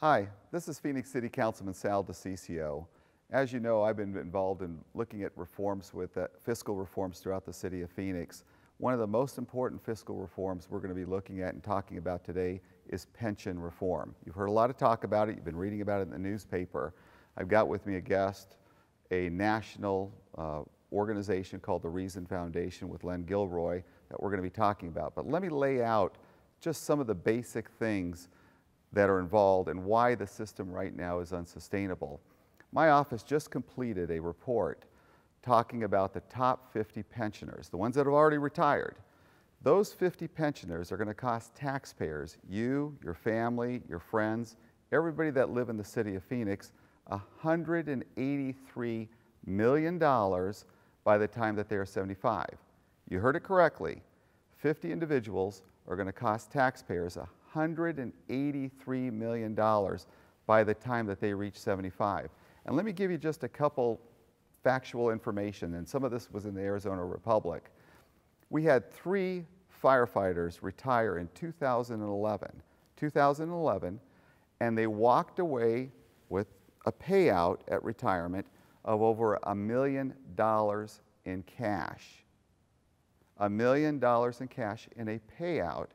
Hi, this is Phoenix City Councilman Sal DiCiccio. As you know, I've been involved in looking at reforms with fiscal reforms throughout the city of Phoenix. One of the most important fiscal reforms we're going to be looking at and talking about today is pension reform. You've heard a lot of talk about it, you've been reading about it in the newspaper. I've got with me a guest, a national organization called the Reason Foundation with Len Gilroy that we're going to be talking about. But let me lay out just some of the basic things that are involved and why the system right now is unsustainable. My office just completed a report talking about the top 50 pensioners, the ones that have already retired. Those 50 pensioners are going to cost taxpayers, you, your family, your friends, everybody that live in the city of Phoenix, $183 million by the time that they are 75. You heard it correctly. 50 individuals are going to cost taxpayers $183 million by the time that they reach 75. And let me give you just a couple factual information, and some of this was in the Arizona Republic. We had 3 firefighters retire in 2011, and they walked away with a payout at retirement of over $1 million in cash. $1 million in cash in a payout.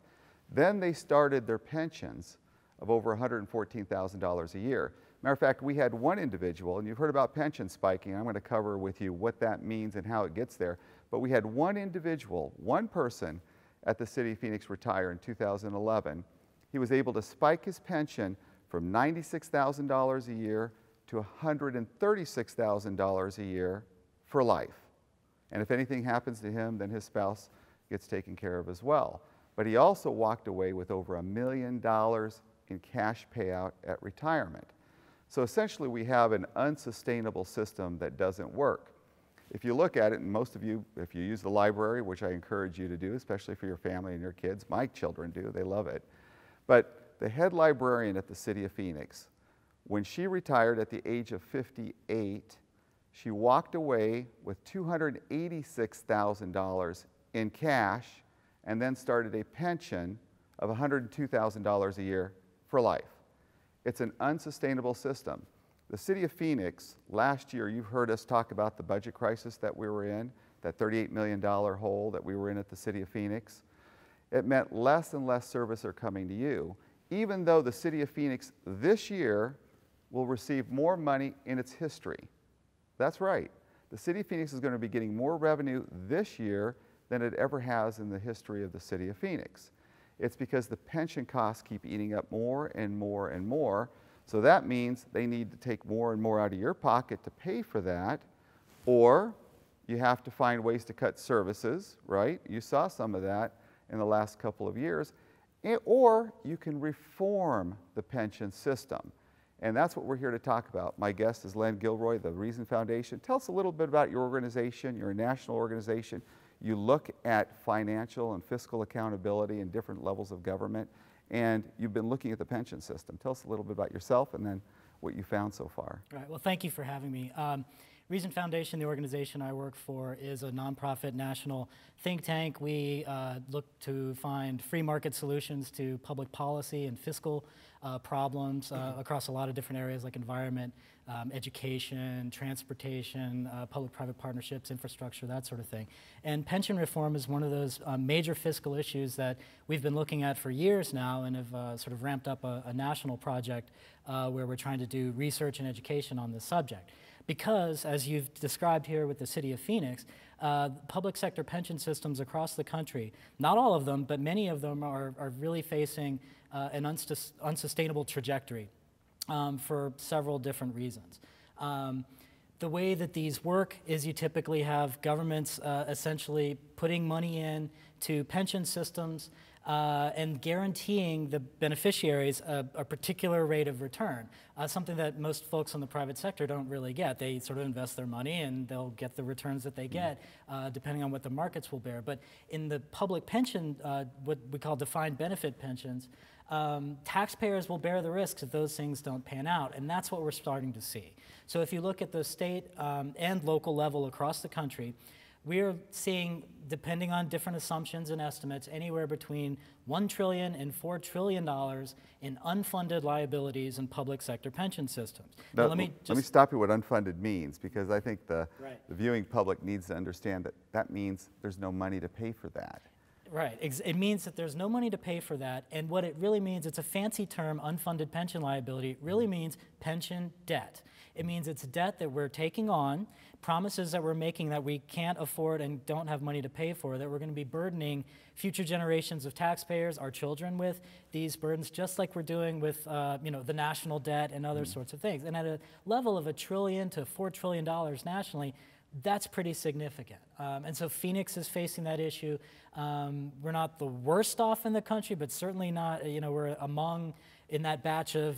Then they started their pensions of over $114,000 a year. Matter of fact, we had one individual, and you've heard about pension spiking. I'm going to cover with you what that means and how it gets there. But we had one individual, one person at the City of Phoenix retire in 2011. He was able to spike his pension from $96,000 a year to $136,000 a year for life. And if anything happens to him, then his spouse gets taken care of as well. But he also walked away with over $1 million in cash payout at retirement. So essentially we have an unsustainable system that doesn't work. If you look at it, and most of you, if you use the library, which I encourage you to do, especially for your family and your kids, my children do, they love it. But the head librarian at the City of Phoenix, when she retired at the age of 58, she walked away with $286,000 in cash and then started a pension of $102,000 a year for life. It's an unsustainable system. The City of Phoenix, last year, you've heard us talk about the budget crisis that we were in, that $38 million hole that we were in at the City of Phoenix. It meant less and less service are coming to you, even though the City of Phoenix this year will receive more money in its history. That's right. The City of Phoenix is going to be getting more revenue this year than it ever has in the history of the City of Phoenix. It's because the pension costs keep eating up more and more and more. So that means they need to take more and more out of your pocket to pay for that, or you have to find ways to cut services, right? You saw some of that in the last couple of years. Or you can reform the pension system. And that's what we're here to talk about. My guest is Len Gilroy, the Reason Foundation. Tell us a little bit about your organization. You're a national organization. You look at financial and fiscal accountability in different levels of government, and you've been looking at the pension system. Tell us a little bit about yourself and then what you found so far. All right, well, thank you for having me. Reason Foundation, the organization I work for, is a nonprofit national think tank. We look to find free market solutions to public policy and fiscal problems across a lot of different areas like environment, education, transportation, public-private partnerships, infrastructure, that sort of thing. And pension reform is one of those major fiscal issues that we've been looking at for years now and have sort of ramped up a national project where we're trying to do research and education on this subject. Because, as you've described here with the City of Phoenix, public sector pension systems across the country, not all of them, but many of them are really facing an unsustainable trajectory for several different reasons. The way that these work is you typically have governments essentially putting money in to pension systems and guaranteeing the beneficiaries a particular rate of return, something that most folks in the private sector don't really get. They sort of invest their money and they'll get the returns that they get depending on what the markets will bear. But in the public pension, what we call defined benefit pensions, taxpayers will bear the risks if those things don't pan out, and that's what we're starting to see. So if you look at the state and local level across the country, We're seeing, depending on different assumptions and estimates, anywhere between $1 trillion and $4 trillion in unfunded liabilities in public sector pension systems. Now, let me stop you what unfunded means, because I think the viewing public needs to understand that that means there's no money to pay for that. Right. It means that there's no money to pay for that, and what it really means, it's a fancy term, unfunded pension liability. It really means pension debt. It means it's debt that we're taking on, promises that we're making that we can't afford and don't have money to pay for, that we're going to be burdening future generations of taxpayers, our children, with these burdens, just like we're doing with the national debt and other sorts of things. And at a level of $1 trillion to $4 trillion nationally, that's pretty significant. And so Phoenix is facing that issue. We're not the worst off in the country, but certainly not, we're among in that batch of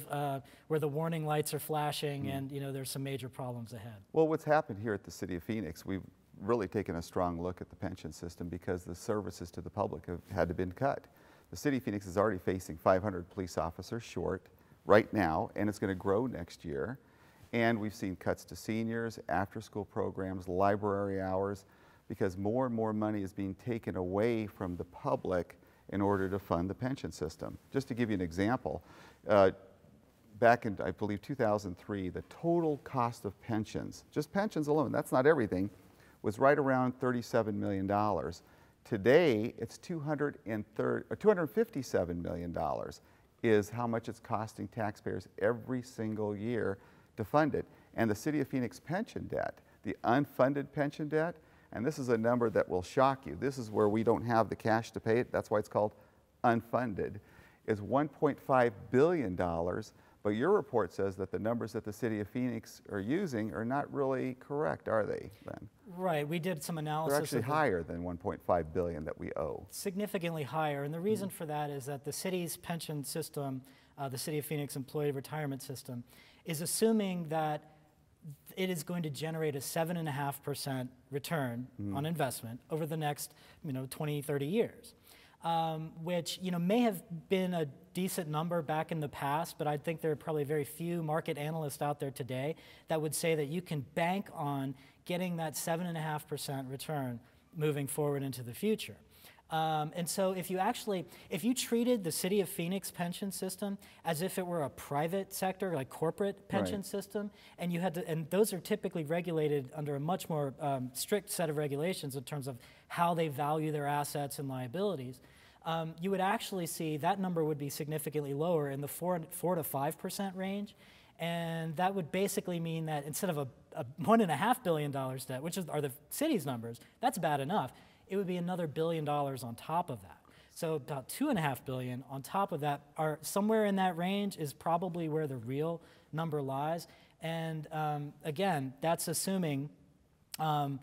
where the warning lights are flashing and, there's some major problems ahead. Well, what's happened here at the City of Phoenix, we've really taken a strong look at the pension system because the services to the public have had to been cut. The City of Phoenix is already facing 500 police officers short right now, and it's going to grow next year. And we've seen cuts to seniors, after-school programs, library hours, because more and more money is being taken away from the public in order to fund the pension system. Just to give you an example, back in, I believe, 2003, the total cost of pensions, just pensions alone, that's not everything, was right around $37 million. Today, it's $257 million is how much it's costing taxpayers every single year to fund it. And the City of Phoenix pension debt, the unfunded pension debt, and this is a number that will shock you. This is where we don't have the cash to pay it. That's why it's called unfunded, is $1.5 billion. But your report says that the numbers that the City of Phoenix are using are not really correct, are they, then? Right. We did some analysis. They're actually higher than $1.5 billion that we owe. Significantly higher. And the reason for that is that the city's pension system, the City of Phoenix employee retirement system, is assuming that it is going to generate a 7.5% return on investment over the next 20, 30 years, which may have been a decent number back in the past, but I think there are probably very few market analysts out there today that would say that you can bank on getting that 7.5% return moving forward into the future. And so if you treated the City of Phoenix pension system as if it were a private sector, like corporate pension system, and and those are typically regulated under a much more strict set of regulations in terms of how they value their assets and liabilities, you would actually see that number would be significantly lower in the 4 to 5% range. And that would basically mean that instead of a $1.5 billion debt, which are the city's numbers, that's bad enough. It would be another $1 billion on top of that. So about $2.5 billion on top of that, are somewhere in that range is probably where the real number lies. And again, that's assuming that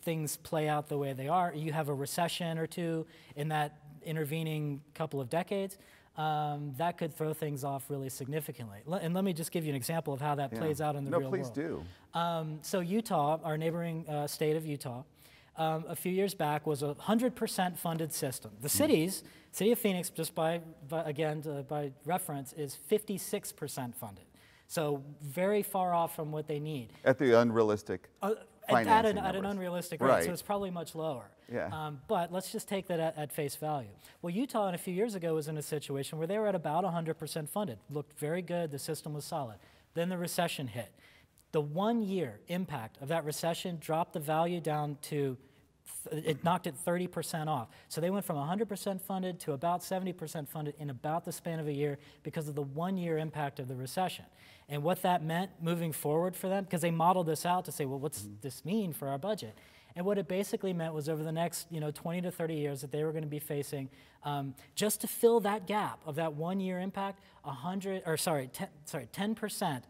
things play out the way they are. You have a recession or two in that intervening couple of decades. That could throw things off really significantly. And let me just give you an example of how that plays out in the real world. No, please do. So Utah, our neighboring state of Utah, a few years back was a 100% funded system. The City of Phoenix, just by reference, is 56% funded. So very far off from what they need. At the unrealistic financing at an unrealistic rate, so it's probably much lower. Yeah. But let's just take that at face value. Well, Utah, a few years ago, was in a situation where they were at about 100% funded. Looked very good, the system was solid. Then the recession hit. The 1 year impact of that recession dropped the value down to, it knocked it 30% off. So they went from 100% funded to about 70% funded in about the span of a year because of the 1 year impact of the recession. And what that meant moving forward for them, because they modeled this out to say, well, what's this mean for our budget? And what it basically meant was over the next 20 to 30 years that they were going to be facing, just to fill that gap of that 1 year impact, 10%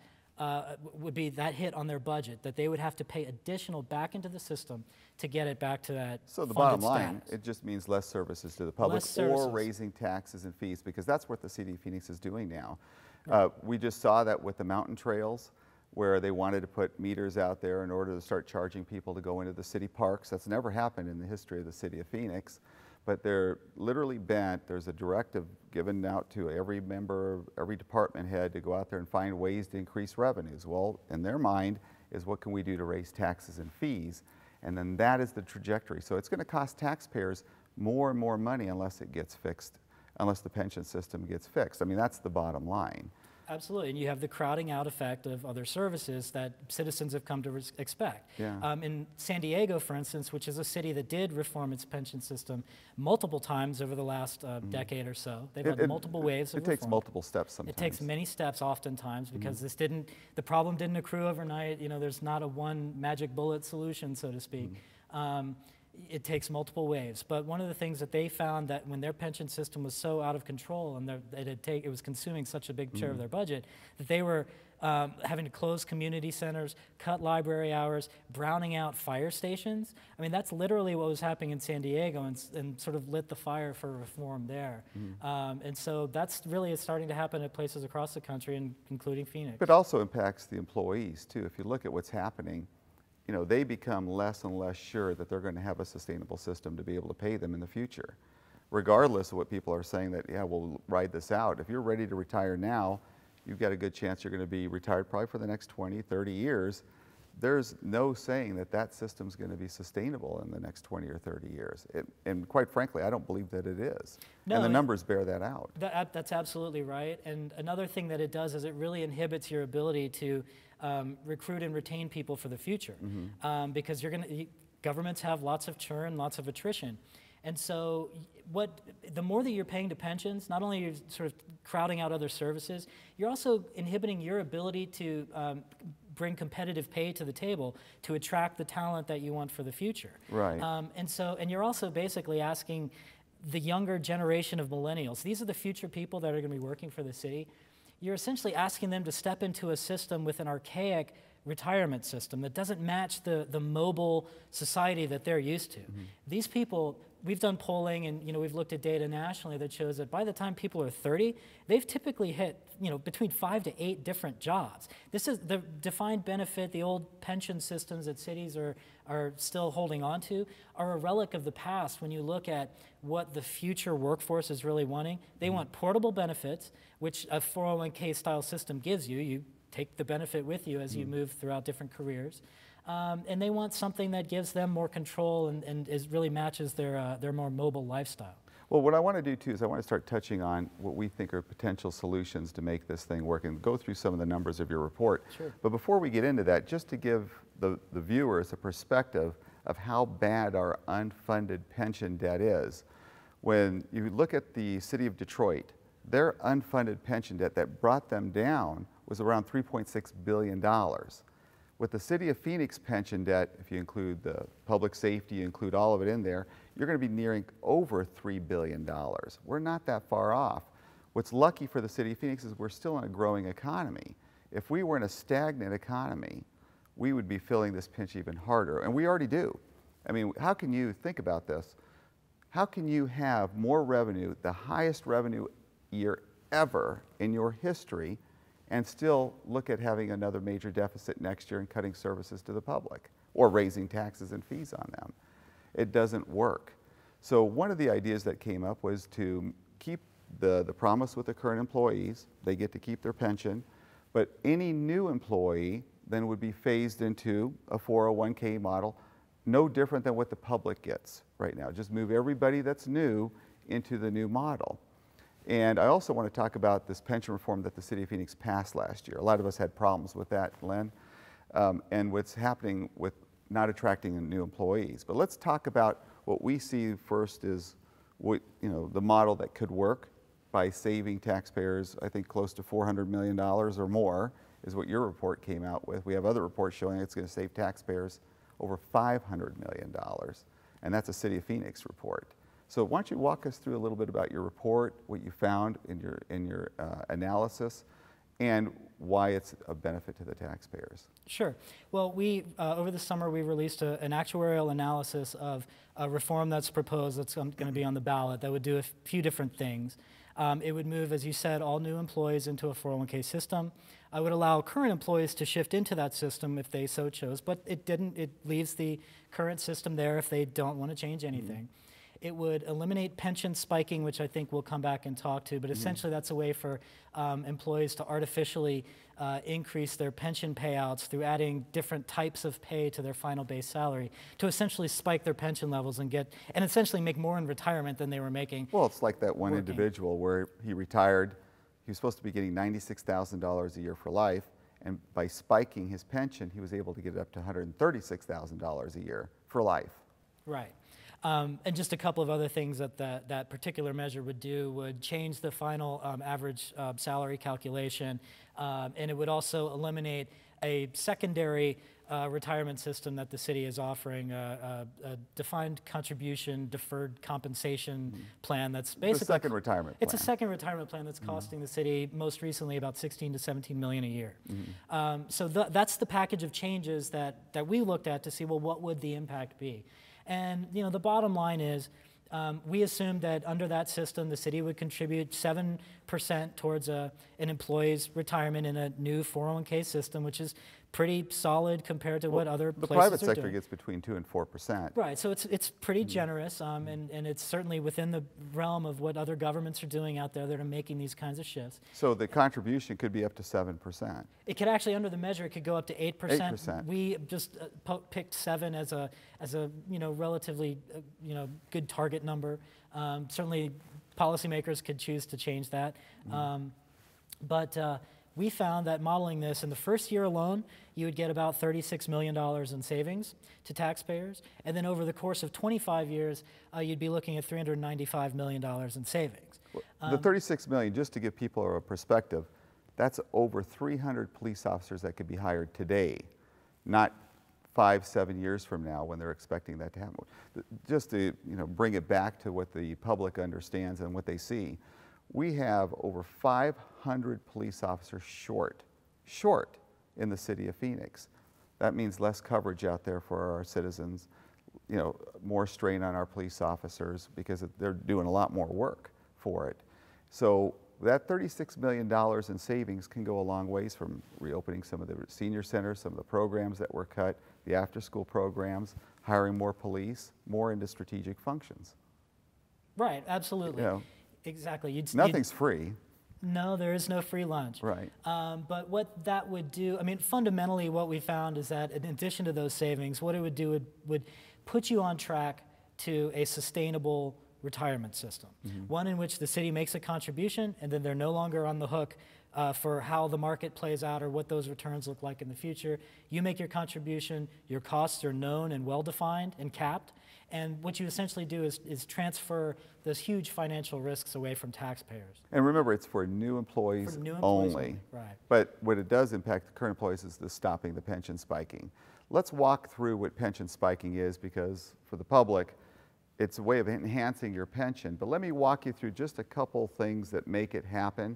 would be that hit on their budget that they would have to pay additional back into the system to get it back to that. So the bottom line, it just means less services to the public or raising taxes and fees, because that's what the City of Phoenix is doing now. We just saw that with the mountain trails, where they wanted to put meters out there in order to start charging people to go into the city parks. That's never happened in the history of the City of Phoenix, but they're literally bent. There's a directive given out to every member, every department head to go out there and find ways to increase revenues. Well, in their mind, is what can we do to raise taxes and fees, and then that is the trajectory. So it's going to cost taxpayers more and more money unless it gets fixed, unless the pension system gets fixed. I mean, that's the bottom line. Absolutely, and you have the crowding out effect of other services that citizens have come to expect. Yeah. In San Diego, for instance, which is a city that did reform its pension system multiple times over the last decade or so, they've had multiple waves of reform. It takes multiple steps sometimes. It takes many steps oftentimes because the problem didn't accrue overnight. You know, there's not a one magic bullet solution, so to speak. It takes multiple waves. But one of the things that they found that when their pension system was so out of control and it was consuming such a big share of their budget, that they were having to close community centers, cut library hours, browning out fire stations. I mean, that's literally what was happening in San Diego and sort of lit the fire for reform there. And so that's really starting to happen at places across the country, including Phoenix. But it also impacts the employees, too. If you look at what's happening, you know, they become less and less sure that they're going to have a sustainable system to be able to pay them in the future. Regardless of what people are saying that, yeah, we'll ride this out. If you're ready to retire now, you've got a good chance you're going to be retired probably for the next 20, 30 years. There's no saying that that system's going to be sustainable in the next 20 or 30 years. And quite frankly, I don't believe that it is. No, and the numbers bear that out. That's absolutely right. And another thing that it does is it really inhibits your ability to recruit and retain people for the future, because governments have lots of churn, lots of attrition. And so the more that you're paying to pensions, not only are you sort of crowding out other services, you're also inhibiting your ability to bring competitive pay to the table to attract the talent that you want for the future. Right. And you're also basically asking the younger generation of millennials, these are the future people that are going to be working for the city, you're essentially asking them to step into a system with an archaic retirement system that doesn't match the mobile society that they're used to. These people, we've done polling and we've looked at data nationally that shows that by the time people are 30, they've typically hit between 5 to 8 different jobs. This is the defined benefit, the old pension systems that cities are still holding on to are a relic of the past when you look at what the future workforce is really wanting. They want portable benefits, which a 401k style system gives you. You take the benefit with you as you move throughout different careers. And they want something that gives them more control and really matches their more mobile lifestyle. Well, what I want to do too is I want to start touching on what we think are potential solutions to make this thing work and go through some of the numbers of your report. Sure. But before we get into that, just to give the viewers a perspective of how bad our unfunded pension debt is. When you look at the city of Detroit, their unfunded pension debt that brought them down was around $3.6 billion. With the city of Phoenix pension debt, if you include the public safety, you include all of it in there, you're going to be nearing over $3 billion. We're not that far off. What's lucky for the city of Phoenix is we're still in a growing economy. If we were in a stagnant economy, we would be feeling this pinch even harder, and we already do. I mean, how can you think about this? How can you have more revenue, the highest revenue year ever in your history, and still look at having another major deficit next year and cutting services to the public or raising taxes and fees on them? It doesn't work. So one of the ideas that came up was to keep the promise with the current employees. They get to keep their pension, but any new employee then would be phased into a 401k model, no different than what the public gets right now. Just move everybody that's new into the new model. And I also want to talk about this pension reform that the city of Phoenix passed last year. A lot of us had problems with that, Len, and what's happening with not attracting new employees. But let's talk about what we see first is what, the model that could work by saving taxpayers, I think close to $400 million or more is what your report came out with. We have other reports showing it's going to save taxpayers over $500 million, and that's a City of Phoenix report. So why don't you walk us through a little bit about your report, what you found in your analysis, and why it's a benefit to the taxpayers. Sure. Well, over the summer we released an actuarial analysis of a reform that's proposed that's going to be on the ballot that would do a few different things. It would move, as you said, all new employees into a 401k system. I would allow current employees to shift into that system if they so chose, but it didn't. It leaves the current system there if they don't want to change anything. It would eliminate pension spiking, which I think we'll come back and talk to, but essentially that's a way for employees to artificially increase their pension payouts through adding different types of pay to their final base salary to essentially spike their pension levels and essentially make more in retirement than they were making. Well, it's like that one individual where he retired, he was supposed to be getting $96,000 a year for life, and by spiking his pension, he was able to get it up to $136,000 a year for life. Right. And just a couple of other things that that particular measure would do would change the final average salary calculation, and it would also eliminate a secondary retirement system that the city is offering, a defined contribution deferred compensation plan that's basically... It's a second retirement plan. It's a second retirement plan that's costing the city most recently about $16 to $17 million a year. So that's the package of changes that we looked at to see, well, what would the impact be? And you know, the bottom line is, we assumed that under that system, the city would contribute 7% towards an employee's retirement in a new 401k system, which is pretty solid compared to what other places are doing. The private sector gets between 2 and 4%. Right, so it's pretty generous, and it's certainly within the realm of what other governments are doing out there that are making these kinds of shifts. So the contribution could be up to 7%. It could actually, under the measure, it could go up to 8%. 8%. We just picked 7 as a relatively good target number. Certainly, policymakers could choose to change that, but we found that modeling this in the first year alone, you would get about $36 million in savings to taxpayers, and then over the course of 25 years, you'd be looking at $395 million in savings. The $36 million, just to give people a perspective, that's over 300 police officers that could be hired today, not 5-7 years from now when they're expecting that to happen. Just to bring it back to what the public understands and what they see, we have over 500 police officers short in the city of Phoenix. That means less coverage out there for our citizens, more strain on our police officers because they're doing a lot more work for it. So that $36 million in savings can go a long ways, from reopening some of the senior centers, some of the programs that were cut, the after-school programs, hiring more police, more into strategic functions. Right, absolutely. Exactly. Nothing's free. No, there is no free lunch. Right. But what that would do, I mean, fundamentally what we found is that in addition to those savings, what it would do would put you on track to a sustainable retirement system. One in which the city makes a contribution and then they're no longer on the hook for how the market plays out or what those returns look like in the future. You make your contribution, your costs are known and well-defined and capped, and what you essentially do is transfer those huge financial risks away from taxpayers. And remember, it's for new employees, only. Right. But what it does impact the current employees is the stopping the pension spiking. Let's walk through what pension spiking is, because for the public, it's a way of enhancing your pension. But let me walk you through just a couple things that make it happen.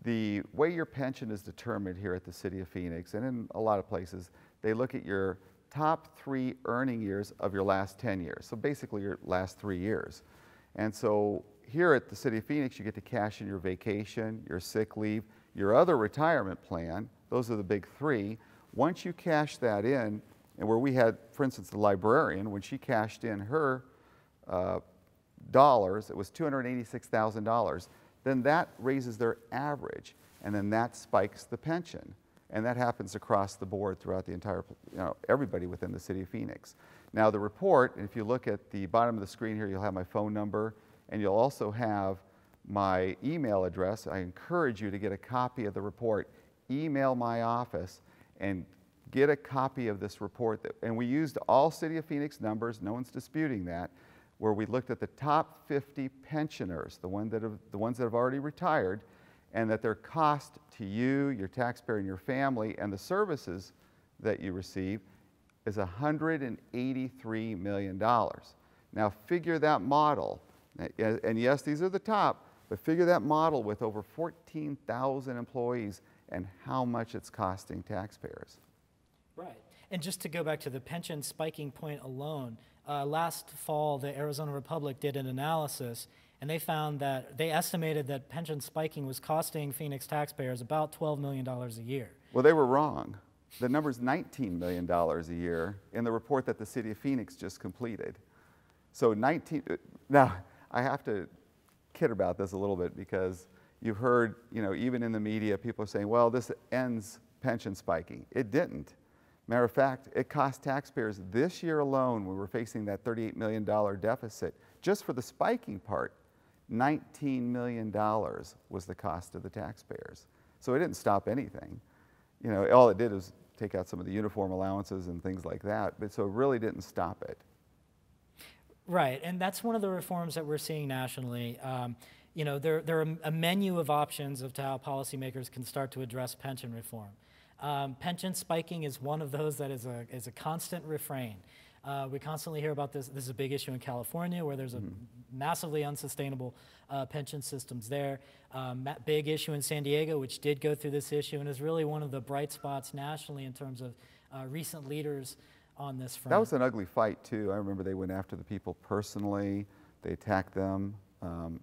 The way your pension is determined here at the City of Phoenix, and in a lot of places, they look at your top 3 earning years of your last 10 years. So basically your last 3 years. And so here at the City of Phoenix, you get to cash in your vacation, your sick leave, your other retirement plan. Those are the big 3. Once you cash that in, and where we had, for instance, the librarian, when she cashed in her dollars, it was $286,000. Then that raises their average, and then that spikes the pension. And that happens across the board throughout the entire, everybody within the City of Phoenix. Now the report, if you look at the bottom of the screen here, you'll have my phone number, and you'll also have my email address. I encourage you to get a copy of the report. Email my office and get a copy of this report. And we used all City of Phoenix numbers, no one's disputing that, where we looked at the top 50 pensioners, the ones that have already retired, and that their cost to you, your taxpayer, and your family, and the services that you receive is $183 million. Now figure that model, and yes, these are the top, but figure that model with over 14,000 employees and how much it's costing taxpayers. Right, and just to go back to the pension spiking point alone, last fall the Arizona Republic did an analysis, and they found that they estimated that pension spiking was costing Phoenix taxpayers about $12 million a year. Well, they were wrong. The number's $19 million a year in the report that the City of Phoenix just completed. So now I have to kid about this a little bit because you've heard, even in the media, people are saying, well, this ends pension spiking. It didn't. Matter of fact, it cost taxpayers this year alone, when we're facing that $38 million deficit, just for the spiking part, $19 million was the cost of the taxpayers. So it didn't stop anything. All it did was take out some of the uniform allowances and things like that, but so it really didn't stop it. Right, and that's one of the reforms that we're seeing nationally. There are a menu of options of how policymakers can start to address pension reform. Pension spiking is one of those that is a constant refrain. We constantly hear about this. This is a big issue in California, where there's a massively unsustainable pension systems there. Big issue in San Diego, which did go through this issue and is really one of the bright spots nationally in terms of recent leaders on this front. That was an ugly fight, too. I remember they went after the people personally. They attacked them.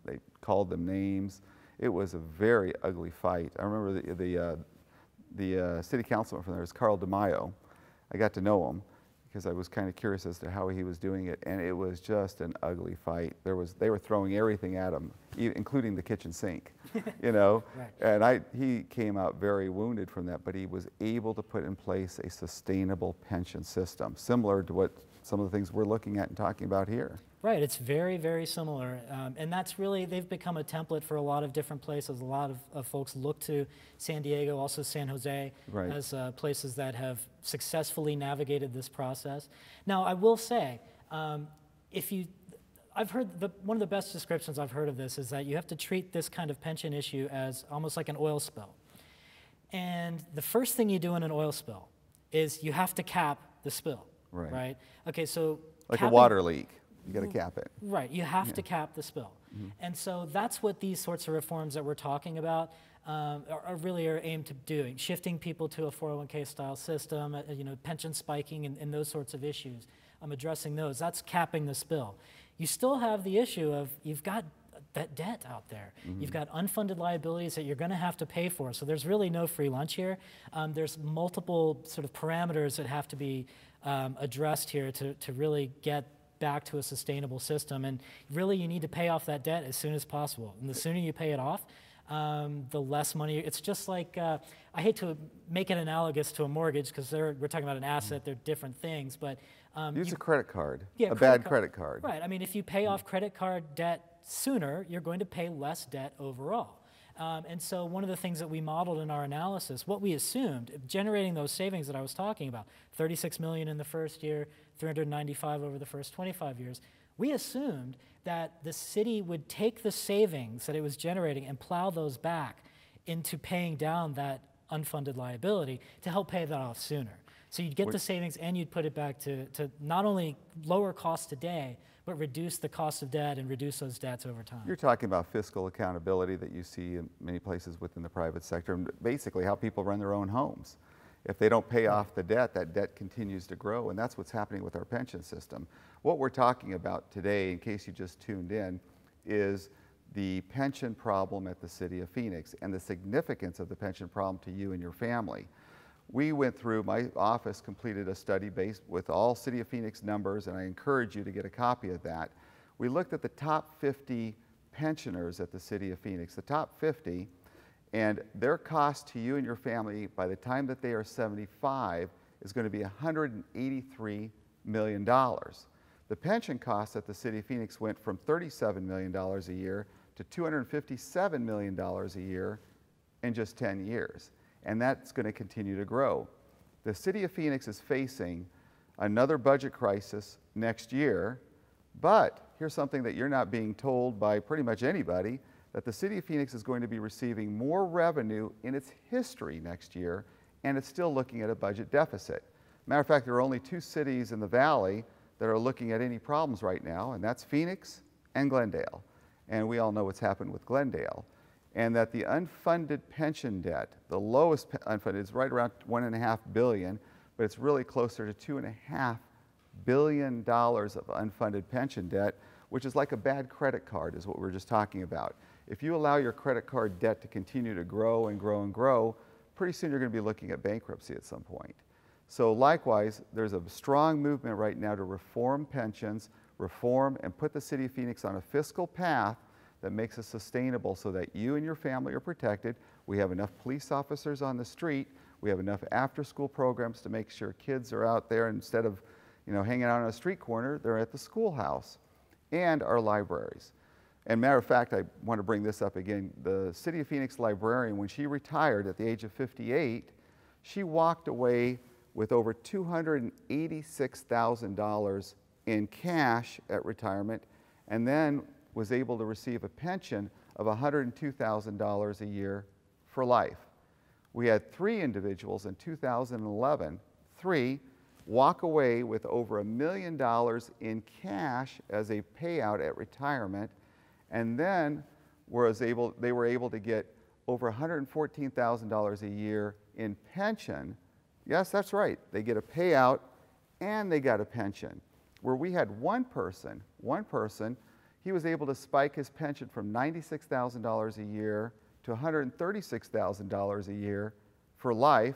They called them names. It was a very ugly fight. I remember the city councilman from there was Carl DeMaio. I got to know him because I was kind of curious as to how he was doing it, and it was just an ugly fight. They were throwing everything at him, including the kitchen sink, Right. And he came out very wounded from that, but he was able to put in place a sustainable pension system, similar to what some of the things we're looking at and talking about here. Right, it's very, very similar. And that's really, they've become a template for a lot of different places. A lot of folks look to San Diego, also San Jose, right, as places that have successfully navigated this process. Now, I will say, I've heard, one of the best descriptions I've heard of this is that you have to treat this kind of pension issue as almost like an oil spill. And the first thing you do in an oil spill is you have to cap the spill, right? Okay, so like a water leak. You got to cap it. Right, you have to cap the spill. And so that's what these sorts of reforms that we're talking about are aimed to doing, shifting people to a 401k style system, pension spiking and those sorts of issues. Addressing those, that's capping the spill. You still have the issue of you've got that debt out there. You've got unfunded liabilities that you're going to have to pay for. So there's really no free lunch here. There's multiple sort of parameters that have to be addressed here to really get back to a sustainable system. And really you need to pay off that debt as soon as possible. And the sooner you pay it off, the less money. It's just like, I hate to make it analogous to a mortgage because we're talking about an asset, they're different things, but use a credit card, yeah, a bad credit card. Right, I mean, if you pay off credit card debt sooner, you're going to pay less debt overall. And so one of the things that we modeled in our analysis, what we assumed, generating those savings that I was talking about, 36 million in the first year, 395 over the first 25 years, we assumed that the city would take the savings that it was generating and plow those back into paying down that unfunded liability to help pay that off sooner. So you'd get the savings and you'd put it back to not only lower costs today, but reduce the cost of debt and reduce those debts over time. You're talking about fiscal accountability that you see in many places within the private sector, and basically how people run their own homes. If they don't pay off the debt, that debt continues to grow, and that's what's happening with our pension system. What we're talking about today, in case you just tuned in, is the pension problem at the City of Phoenix and the significance of the pension problem to you and your family. We went through, my office completed a study based with all City of Phoenix numbers, and I encourage you to get a copy of that. We looked at the top 50 pensioners at the City of Phoenix, the top 50, and their cost to you and your family by the time that they are 75 is going to be $183 million. The pension costs at the City of Phoenix went from $37 million a year to $257 million a year in just 10 years. And that's going to continue to grow. The City of Phoenix is facing another budget crisis next year, but here's something that you're not being told by pretty much anybody, that the City of Phoenix is going to be receiving more revenue in its history next year, and it's still looking at a budget deficit. Matter of fact, there are only two cities in the Valley that are looking at any problems right now, and that's Phoenix and Glendale. And we all know what's happened with Glendale. And that the unfunded pension debt, the lowest unfunded, is right around $1.5 billion, but it's really closer to $2.5 billion of unfunded pension debt, which is like a bad credit card, is what we were just talking about. If you allow your credit card debt to continue to grow and grow and grow, pretty soon you're going to be looking at bankruptcy at some point. So likewise, there's a strong movement right now to reform pensions, reform, and put the city of Phoenix on a fiscal path that makes it sustainable so that you and your family are protected. We have enough police officers on the street. We have enough after-school programs to make sure kids are out there instead of, hanging out on a street corner, they're at the schoolhouse, and our libraries. And matter of fact, I want to bring this up again. The City of Phoenix librarian, when she retired at the age of 58, she walked away with over $286,000 in cash at retirement, and then was able to receive a pension of $102,000 a year for life. We had 3 individuals in 2011, 3, walk away with over $1 million in cash as a payout at retirement, and then they were able to get over $114,000 a year in pension. Yes, that's right. They get a payout and they got a pension. Where we had one person, he was able to spike his pension from $96,000 a year to $136,000 a year for life,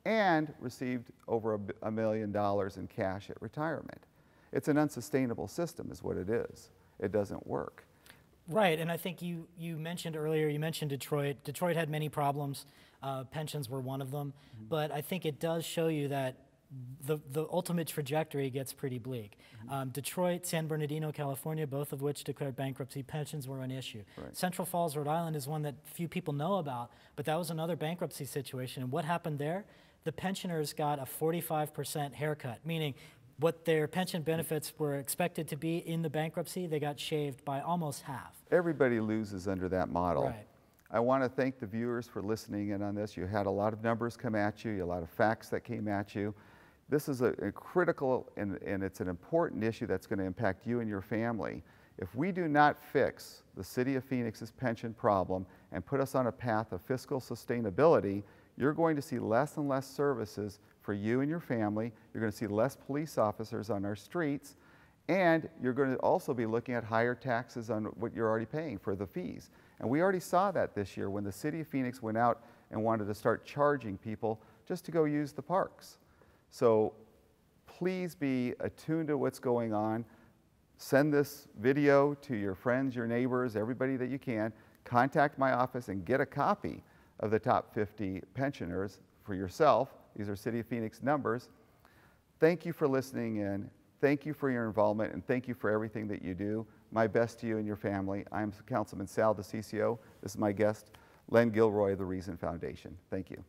and received over $1 million in cash at retirement. It's an unsustainable system is what it is. It doesn't work. Right, and I think you mentioned earlier, you mentioned Detroit. Detroit had many problems. Pensions were one of them. Mm-hmm. But I think it does show you that the ultimate trajectory gets pretty bleak. Mm-hmm. Detroit, San Bernardino, California, both of which declared bankruptcy, pensions were an issue. Right. Central Falls, Rhode Island is one that few people know about, but that was another bankruptcy situation. And what happened there? The pensioners got a 45% haircut, meaning what their pension benefits were expected to be in the bankruptcy, they got shaved by almost half. Everybody loses under that model. Right. I want to thank the viewers for listening in on this. You had a lot of numbers come at you, a lot of facts that came at you. This is a critical and it's an important issue that's going to impact you and your family. If we do not fix the City of Phoenix's pension problem and put us on a path of fiscal sustainability, you're going to see less and less services for you and your family. You're going to see less police officers on our streets, and you're going to also be looking at higher taxes on what you're already paying for the fees. And we already saw that this year when the City of Phoenix went out and wanted to start charging people just to go use the parks. So please be attuned to what's going on. Send this video to your friends, your neighbors, everybody that you can. Contact my office and get a copy of the top 50 pensioners for yourself. These are City of Phoenix numbers. Thank you for listening in. Thank you for your involvement, and thank you for everything that you do. My best to you and your family. I'm Councilman Sal DiCiccio. This is my guest, Len Gilroy of the Reason Foundation. Thank you.